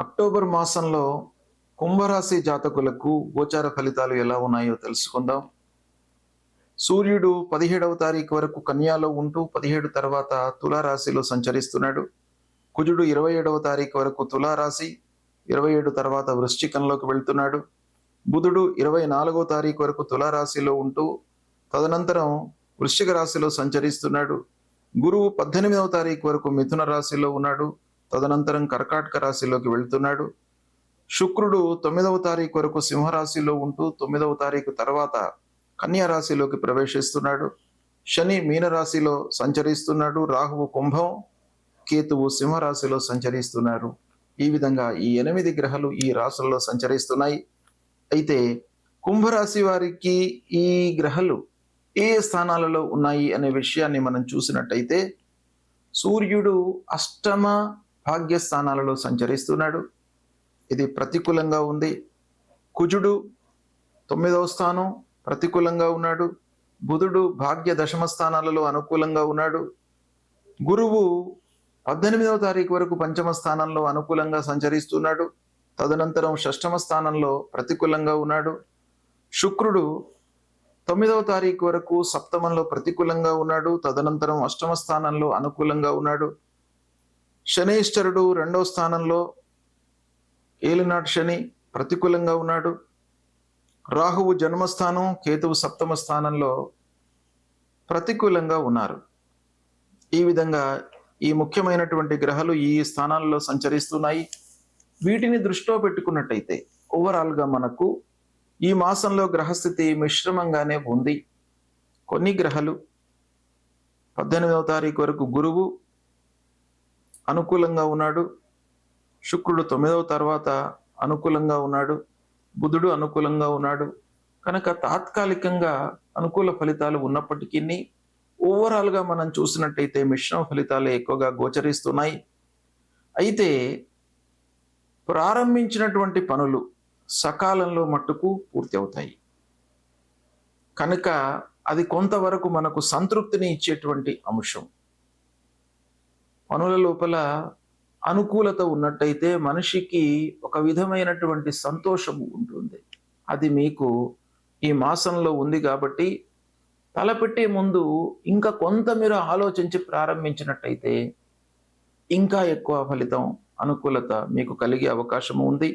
October మాసంలో కుంభరాశి జాతకులకు గోచార ఫలితాలు ఎలా ఉన్నాయో తెలుసుకుందాం. సూర్యుడు 17వ తారీఖు వరకు కన్యాలో ఉంటూ 17 తర్వాత తులారాశిలో సంచరిస్తున్నాడు. కుజుడు 27వ తారీఖు వరకు తులారాశి, 27 తర్వాత వృశ్చికంలోకి వెళ్తున్నాడు. బుధుడు 24వ తారీఖు వరకు తులారాశిలో ఉంటూ తదనంతరం వృశ్చిక రాశిలో సంచరిస్తున్నాడు. గురువు 18వ తారీఖు వరకు మిథున రాశిలో ఉన్నాడు. తదనంతరం కర్కాటక రాశిలోకి వెళ్తున్నాడు. శుక్రుడు 9వ తారీఖు వరకు సింహరాశిలో ఉంటూ 9వ తారీఖు తర్వాత కన్యా రాశిలోకి ప్రవేశిస్తున్నాడు. శని మీనరాశిలో సంచరిస్తున్నాడు. రాహువు కుంభం, కేతువు సింహరాశిలో సంచరిస్తున్నారు. ఈ విధంగా ఈ 8 గ్రహాలు ఈ రాశుల్లో సంచరిస్తున్నాయి. అయితే కుంభరాశి వారికి ఈ గ్రహాలు ఏ స్థానాలలో ఉన్నాయి అనే విషయాన్ని మనం చూసినట్టయితే, సూర్యుడు అష్టమ భాగ్యస్థానాలలో సంచరిస్తున్నాడు. ఇది ప్రతికూలంగా ఉంది. కుజుడు 9వ స్థానం ప్రతికూలంగా ఉన్నాడు. బుధుడు భాగ్య దశమ స్థానాలలో అనుకూలంగా ఉన్నాడు. గురువు 18వ తారీఖు వరకు పంచమ స్థానంలో అనుకూలంగా సంచరిస్తున్నాడు. తదనంతరం షష్టమ స్థానంలో ప్రతికూలంగా ఉన్నాడు. శుక్రుడు 9వ తారీఖు వరకు సప్తమంలో ప్రతికూలంగా ఉన్నాడు. తదనంతరం అష్టమ స్థానంలో అనుకూలంగా ఉన్నాడు. శనైశ్వరుడు 2వ స్థానంలో ఏలినాటి శని ప్రతికూలంగా ఉన్నాడు. రాహువు జన్మస్థానం, కేతువు సప్తమ స్థానంలో ప్రతికూలంగా ఉన్నారు. ఈ విధంగా ఈ ముఖ్యమైనటువంటి గ్రహాలు ఈ స్థానాల్లో సంచరిస్తున్నాయి. వీటిని దృష్టిలో పెట్టుకున్నట్టయితే ఓవరాల్గా మనకు ఈ మాసంలో గ్రహస్థితి మిశ్రమంగానే ఉంది. కొన్ని గ్రహాలు 18వ తారీఖు వరకు గురువు అనుకూలంగా ఉన్నాడు. శుక్రుడు 9వ తర్వాత అనుకూలంగా ఉన్నాడు. బుధుడు అనుకూలంగా ఉన్నాడు. కనుక తాత్కాలికంగా అనుకూల ఫలితాలు ఉన్నప్పటికీ ఓవరాల్గా మనం చూసినట్టయితే మిశ్రమ ఫలితాలే ఎక్కువగా గోచరిస్తున్నాయి. అయితే ప్రారంభించినటువంటి పనులు సకాలంలో మట్టుకు పూర్తి అవుతాయి. కనుక అది కొంతవరకు మనకు సంతృప్తిని ఇచ్చేటువంటి అంశం. పనుల లోపల అనుకూలత ఉన్నట్టయితే మనిషికి ఒక విధమైనటువంటి సంతోషము ఉంటుంది. అది మీకు ఈ మాసంలో ఉంది కాబట్టి తలపెట్టే ముందు ఇంకా కొంత మీరు ఆలోచించి ప్రారంభించినట్టయితే ఇంకా ఎక్కువ ఫలితం, అనుకూలత మీకు కలిగే అవకాశం ఉంది.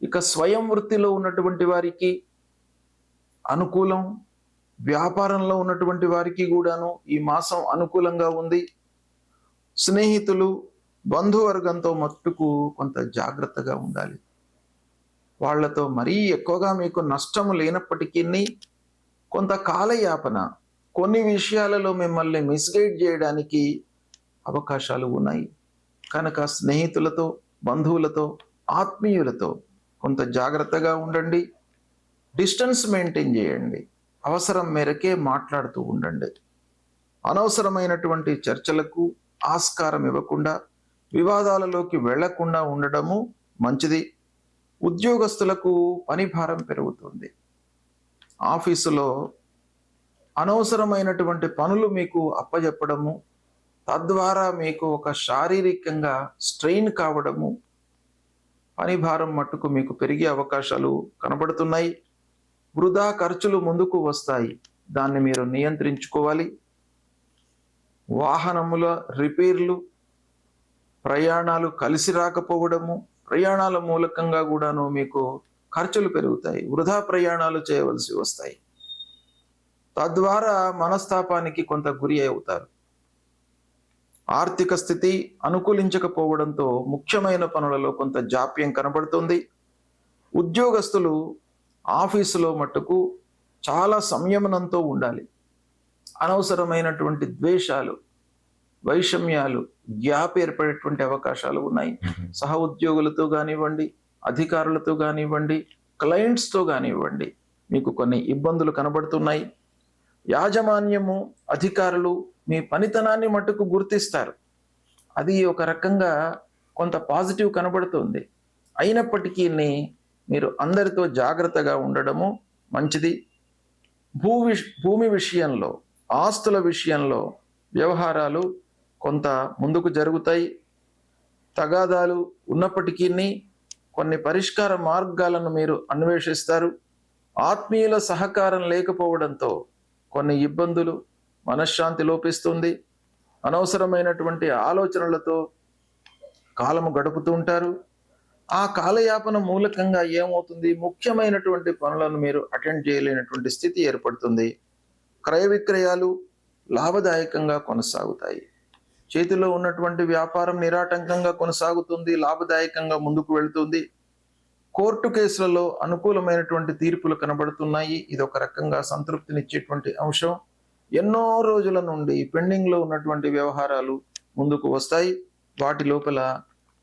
ఇక స్వయం వృత్తిలో ఉన్నటువంటి వారికి అనుకూలం, వ్యాపారంలో ఉన్నటువంటి వారికి కూడాను ఈ మాసం అనుకూలంగా ఉంది. స్నేహితులు, బంధువర్గంతో మట్టుకు కొంత జాగ్రత్తగా ఉండాలి. వాళ్లతో మరీ ఎక్కువగా మీకు నష్టము లేనప్పటికీ కొంత కాలయాపన, కొన్ని విషయాలలో మిమ్మల్ని మిస్గైడ్ చేయడానికి అవకాశాలు ఉన్నాయి. కనుక స్నేహితులతో, బంధువులతో, ఆత్మీయులతో కొంత జాగ్రత్తగా ఉండండి. డిస్టెన్స్ మెయింటైన్ చేయండి. అవసరం మేరకే మాట్లాడుతూ ఉండండి. అనవసరమైనటువంటి చర్చలకు ఆస్కారం ఇవ్వకుండా, వివాదాలలోకి వెళ్లకుండా ఉండడము మంచిది. ఉద్యోగస్తులకు పని భారం పెరుగుతుంది. ఆఫీసులో అనవసరమైనటువంటి పనులు మీకు అప్పజెప్పడము, తద్వారా మీకు ఒక శారీరకంగా స్ట్రెయిన్ కావడము, పని భారం మట్టుకు మీకు పెరిగే అవకాశాలు కనబడుతున్నాయి. వృధా ఖర్చులు ముందుకు వస్తాయి. దాన్ని మీరు నియంత్రించుకోవాలి. వాహనముల రిపేర్లు, ప్రయాణాలు కలిసి రాకపోవడము, ప్రయాణాల మూలకంగా కూడాను మీకు ఖర్చులు పెరుగుతాయి. వృధా ప్రయాణాలు చేయవలసి వస్తాయి. తద్వారా మనస్తాపానికి కొంత గురి అవుతారు. ఆర్థిక స్థితి అనుకూలించకపోవడంతో ముఖ్యమైన పనులలో కొంత జాప్యం కనబడుతుంది. ఉద్యోగస్తులు ఆఫీసులో మట్టుకు చాలా సంయమనంతో ఉండాలి. అనవసరమైనటువంటి ద్వేషాలు, వైషమ్యాలు, గ్యాప్ ఏర్పడేటువంటి అవకాశాలు ఉన్నాయి. సహ ఉద్యోగులతో కానివ్వండి, అధికారులతో కానివ్వండి, క్లయింట్స్తో కానివ్వండి, మీకు కొన్ని ఇబ్బందులు కనబడుతున్నాయి. యాజమాన్యము, అధికారులు మీ పనితనాన్ని మట్టుకు గుర్తిస్తారు. అది ఒక రకంగా కొంత పాజిటివ్ కనబడుతుంది. అయినప్పటికీ మీరు అందరితో జాగ్రత్తగా ఉండడము మంచిది. భూమి విషయంలో, ఆస్తుల విషయంలో వ్యవహారాలు కొంత ముందుకు జరుగుతాయి. తగాదాలు ఉన్నప్పటికీ కొన్ని పరిష్కార మార్గాలను మీరు అన్వేషిస్తారు. ఆత్మీయుల సహకారం లేకపోవడంతో కొన్ని ఇబ్బందులు, మనశ్శాంతి లోపిస్తుంది. అనవసరమైనటువంటి ఆలోచనలతో కాలము గడుపుతూ ఉంటారు. ఆ కాలయాపన మూలకంగా ఏమవుతుంది, ముఖ్యమైనటువంటి పనులను మీరు అటెండ్ చేయలేనటువంటి స్థితి ఏర్పడుతుంది. క్రయ విక్రయాలు లాభదాయకంగా కొనసాగుతాయి. చేతిలో ఉన్నటువంటి వ్యాపారం నిరాటంకంగా కొనసాగుతుంది, లాభదాయకంగా ముందుకు వెళ్తుంది. కోర్టు కేసులలో అనుకూలమైనటువంటి తీర్పులు కనబడుతున్నాయి. ఇది ఒక రకంగా సంతృప్తినిచ్చేటువంటి అంశం. ఎన్నో రోజుల నుండి పెండింగ్లో ఉన్నటువంటి వ్యవహారాలు ముందుకు వస్తాయి. వాటి లోపల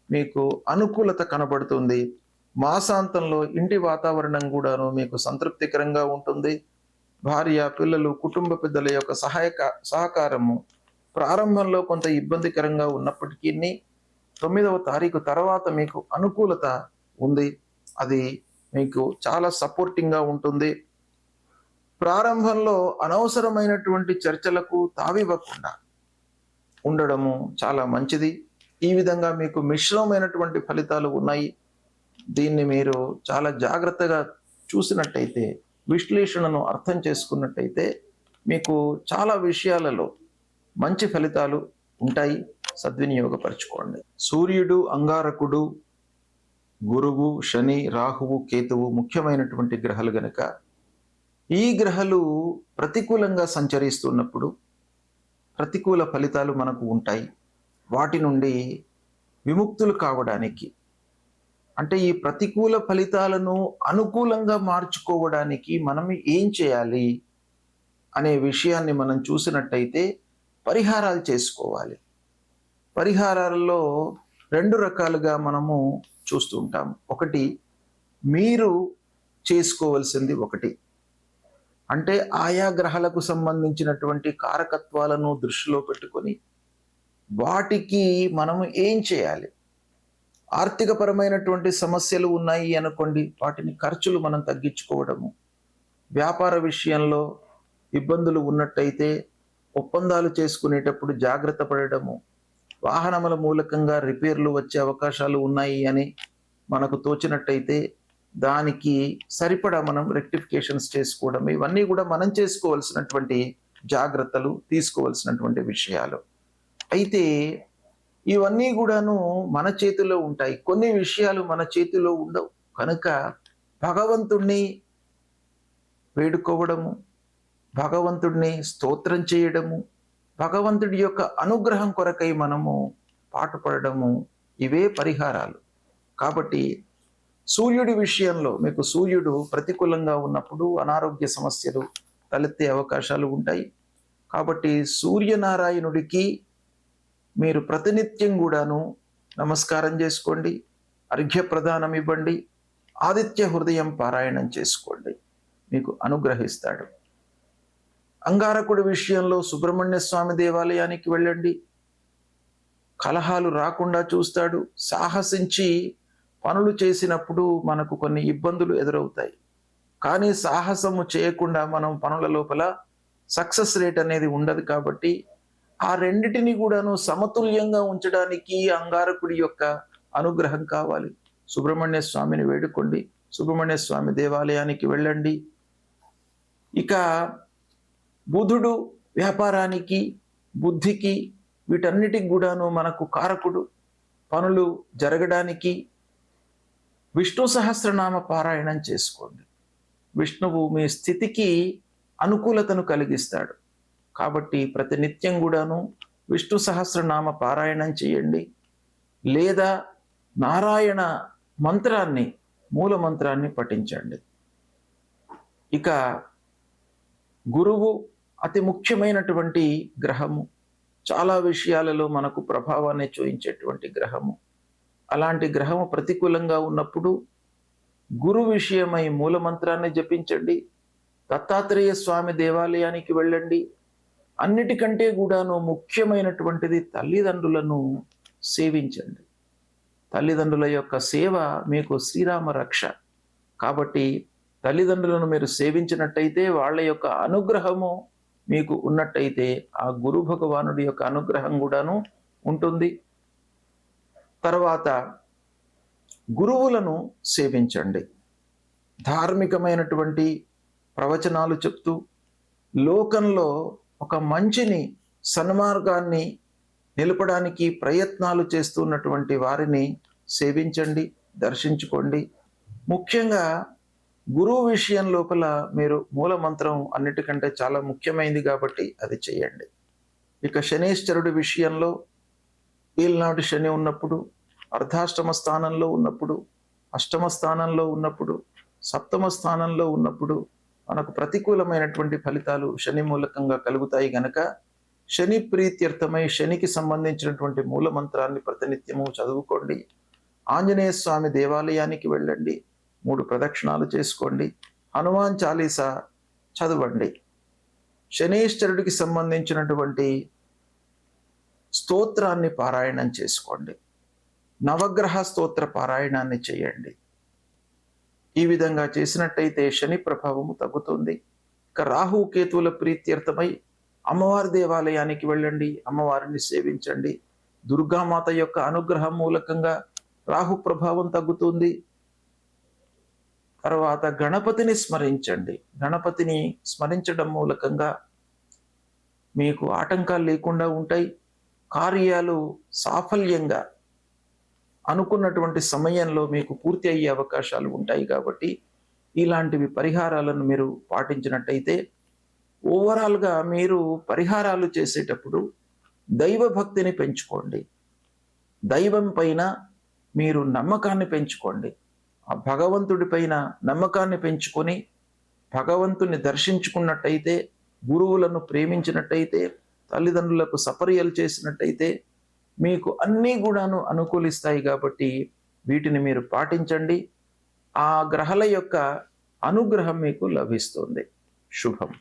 మీకు అనుకూలత కనబడుతుంది. మాసాంతంలో ఇంటి వాతావరణం కూడాను మీకు సంతృప్తికరంగా ఉంటుంది. భార్య, పిల్లలు, కుటుంబ పెద్దల యొక్క సహకారము ప్రారంభంలో కొంత ఇబ్బందికరంగా ఉన్నప్పటికీ 9వ తారీఖు తర్వాత మీకు అనుకూలత ఉంది. అది మీకు చాలా సపోర్టింగ్గా ఉంటుంది. ప్రారంభంలో అనవసరమైనటువంటి చర్చలకు తావివ్వకుండా ఉండడము చాలా మంచిది. ఈ విధంగా మీకు మిశ్రమమైనటువంటి ఫలితాలు ఉన్నాయి. దీన్ని మీరు చాలా జాగ్రత్తగా చూసినట్టయితే, విశ్లేషణను అర్థం చేసుకున్నట్టయితే మీకు చాలా విషయాలలో మంచి ఫలితాలు ఉంటాయి. సద్వినియోగపరచుకోండి. సూర్యుడు, అంగారకుడు, గురువు, శని, రాహువు, కేతువు ముఖ్యమైనటువంటి గ్రహాలు గనక ఈ గ్రహాలు ప్రతికూలంగా సంచరిస్తున్నప్పుడు ప్రతికూల ఫలితాలు మనకు ఉంటాయి. వాటి నుండి విముక్తులు కావడానికి, అంటే ఈ ప్రతికూల ఫలితాలను అనుకూలంగా మార్చుకోవడానికి మనం ఏం చేయాలి అనే విషయాన్ని మనం చూసినట్టయితే పరిహారాలు చేసుకోవాలి. పరిహారాలలో 2 రకాలుగా మనము చూస్తూ ఉంటాం. ఒకటి, మీరు చేసుకోవలసింది ఒకటి, అంటే ఆయా గ్రహాలకు సంబంధించినటువంటి కారకత్వాలను దృష్టిలో పెట్టుకొని వాటికి మనము ఏం చేయాలి. ఆర్థికపరమైనటువంటి సమస్యలు ఉన్నాయి అనుకోండి, వాటిని ఖర్చులు మనం తగ్గించుకోవడము. వ్యాపార విషయంలో ఇబ్బందులు ఉన్నట్టయితే ఒప్పందాలు చేసుకునేటప్పుడు జాగ్రత్త పడడము. వాహనముల మూలకంగా రిపేర్లు వచ్చే అవకాశాలు ఉన్నాయి అని మనకు తోచినట్టయితే దానికి సరిపడా మనం రెక్టిఫికేషన్స్ చేసుకోవడం, ఇవన్నీ కూడా మనం చేసుకోవాల్సినటువంటి జాగ్రత్తలు, తీసుకోవాల్సినటువంటి విషయాలు. అయితే ఇవన్నీ కూడాను మన చేతిలో ఉంటాయి. కొన్ని విషయాలు మన చేతిలో ఉండవు. కనుక భగవంతుణ్ణి వేడుకోవడము, భగవంతుడిని స్తోత్రం చేయడము, భగవంతుడి యొక్క అనుగ్రహం కొరకై మనము పాటుపడము, ఇవే పరిహారాలు. కాబట్టి సూర్యుడి విషయంలో మీకు సూర్యుడు ప్రతికూలంగా ఉన్నప్పుడు అనారోగ్య సమస్యలు తలెత్తే అవకాశాలు ఉంటాయి. కాబట్టి సూర్యనారాయణుడికి మీరు ప్రతినిత్యం కూడాను నమస్కారం చేసుకోండి, అర్ఘ్య ప్రదానం ఇవ్వండి, ఆదిత్య హృదయం పారాయణం చేసుకోండి, మీకు అనుగ్రహిస్తాడు. అంగారకుడి విషయంలో సుబ్రహ్మణ్య స్వామి దేవాలయానికి వెళ్ళండి, కలహాలు రాకుండా చూస్తాడు. సాహసించి పనులు చేసినప్పుడు మనకు కొన్ని ఇబ్బందులు ఎదురవుతాయి, కానీ సాహసము చేయకుండా మనం పనుల లోపల సక్సెస్ రేట్ అనేది ఉండదు. కాబట్టి ఆ రెండిటిని కూడాను సమతుల్యంగా ఉంచడానికి అంగారకుడి యొక్క అనుగ్రహం కావాలి. సుబ్రహ్మణ్య స్వామిని వేడుకోండి, సుబ్రహ్మణ్య స్వామి దేవాలయానికి వెళ్ళండి. ఇక బుధుడు వ్యాపారానికి, బుద్ధికి, వీటన్నిటికి కూడాను మనకు కారకుడు. పనులు జరగడానికి విష్ణు సహస్రనామ పారాయణం చేసుకోండి. విష్ణువు మీ స్థితికి అనుకూలతను కలిగిస్తాడు. కాబట్టి ప్రతినిత్యం కూడాను విష్ణు సహస్రనామ పారాయణం చేయండి, లేదా నారాయణ మంత్రాన్ని, మూల మంత్రాన్ని పఠించండి. ఇక గురువు అతి ముఖ్యమైనటువంటి గ్రహము, చాలా విషయాలలో మనకు ప్రభావాన్ని చూయించేటువంటి గ్రహము. అలాంటి గ్రహము ప్రతికూలంగా ఉన్నప్పుడు గురు విషయమై మూల మంత్రాన్ని జపించండి, దత్తాత్రేయ స్వామి దేవాలయానికి వెళ్ళండి. అన్నిటికంటే కూడాను ముఖ్యమైనటువంటిది తల్లిదండ్రులను సేవించండి. తల్లిదండ్రుల యొక్క సేవ మీకు శ్రీరామ రక్ష. కాబట్టి తల్లిదండ్రులను మీరు సేవించినట్టయితే, వాళ్ళ యొక్క అనుగ్రహము మీకు ఉన్నట్టయితే, ఆ గురు భగవానుడి యొక్క అనుగ్రహం కూడాను ఉంటుంది. తర్వాత గురువులను సేవించండి. ధార్మికమైనటువంటి ప్రవచనాలు చెప్తూ లోకంలో ఒక మంచిని, సన్మార్గాన్ని నిలపడానికి ప్రయత్నాలు చేస్తున్నటువంటి వారిని సేవించండి, దర్శించుకోండి. ముఖ్యంగా గురువు విషయం లోపల మీరు మూలమంత్రం అన్నిటికంటే చాలా ముఖ్యమైనది కాబట్టి అది చేయండి. ఇక శనీశ్వరుడి విషయంలో ఏలినాటి శని ఉన్నప్పుడు, అర్ధాష్టమ స్థానంలో ఉన్నప్పుడు, అష్టమ స్థానంలో ఉన్నప్పుడు, సప్తమ స్థానంలో ఉన్నప్పుడు మనకు ప్రతికూలమైనటువంటి ఫలితాలు శని మూలకంగా కలుగుతాయి గనక శని ప్రీత్యర్థమై శనికి సంబంధించినటువంటి మూలమంత్రాన్ని ప్రతినిత్యము చదువుకోండి. ఆంజనేయ స్వామి దేవాలయానికి వెళ్ళండి, 3 ప్రదక్షిణాలు చేసుకోండి, హనుమాన్ చాలీసా చదవండి. శనీశ్వరుడికి సంబంధించినటువంటి స్తోత్రాన్ని పారాయణం చేసుకోండి. నవగ్రహ స్తోత్ర పారాయణాన్ని చేయండి. ఈ విధంగా చేసినట్టయితే శని ప్రభావము తగ్గుతుంది. ఇక రాహు కేతువుల ప్రీత్యర్థమై అమ్మవారి దేవాలయానికి వెళ్ళండి, అమ్మవారిని సేవించండి. దుర్గామాత యొక్క అనుగ్రహం మూలకంగా రాహు ప్రభావం తగ్గుతుంది. తర్వాత గణపతిని స్మరించండి. గణపతిని స్మరించడం మూలకంగా మీకు ఆటంకాలు లేకుండా ఉంటాయి. కార్యాలు సాఫల్యంగా అనుకున్నటువంటి సమయంలో మీకు పూర్తి అయ్యే అవకాశాలు ఉంటాయి. కాబట్టి ఇలాంటివి పరిహారాలను మీరు పాటించినట్టయితే ఓవరాల్గా మీరు పరిహారాలు చేసేటప్పుడు దైవ భక్తిని పెంచుకోండి. దైవం పైన మీరు నమ్మకాన్ని పెంచుకోండి. ఆ భగవంతుడి పైన నమ్మకాన్ని పెంచుకొని భగవంతుని దర్శించుకున్నట్టయితే, గురువులను ప్రేమించినట్టయితే, తల్లిదండ్రులకు సపర్యలు చేసినట్టయితే మీకు అన్నీ కూడాను అనుకూలిస్తాయి. కాబట్టి వీటిని మీరు పాటించండి. ఆ గ్రహాల యొక్క అనుగ్రహం మీకు లభిస్తుంది. శుభం.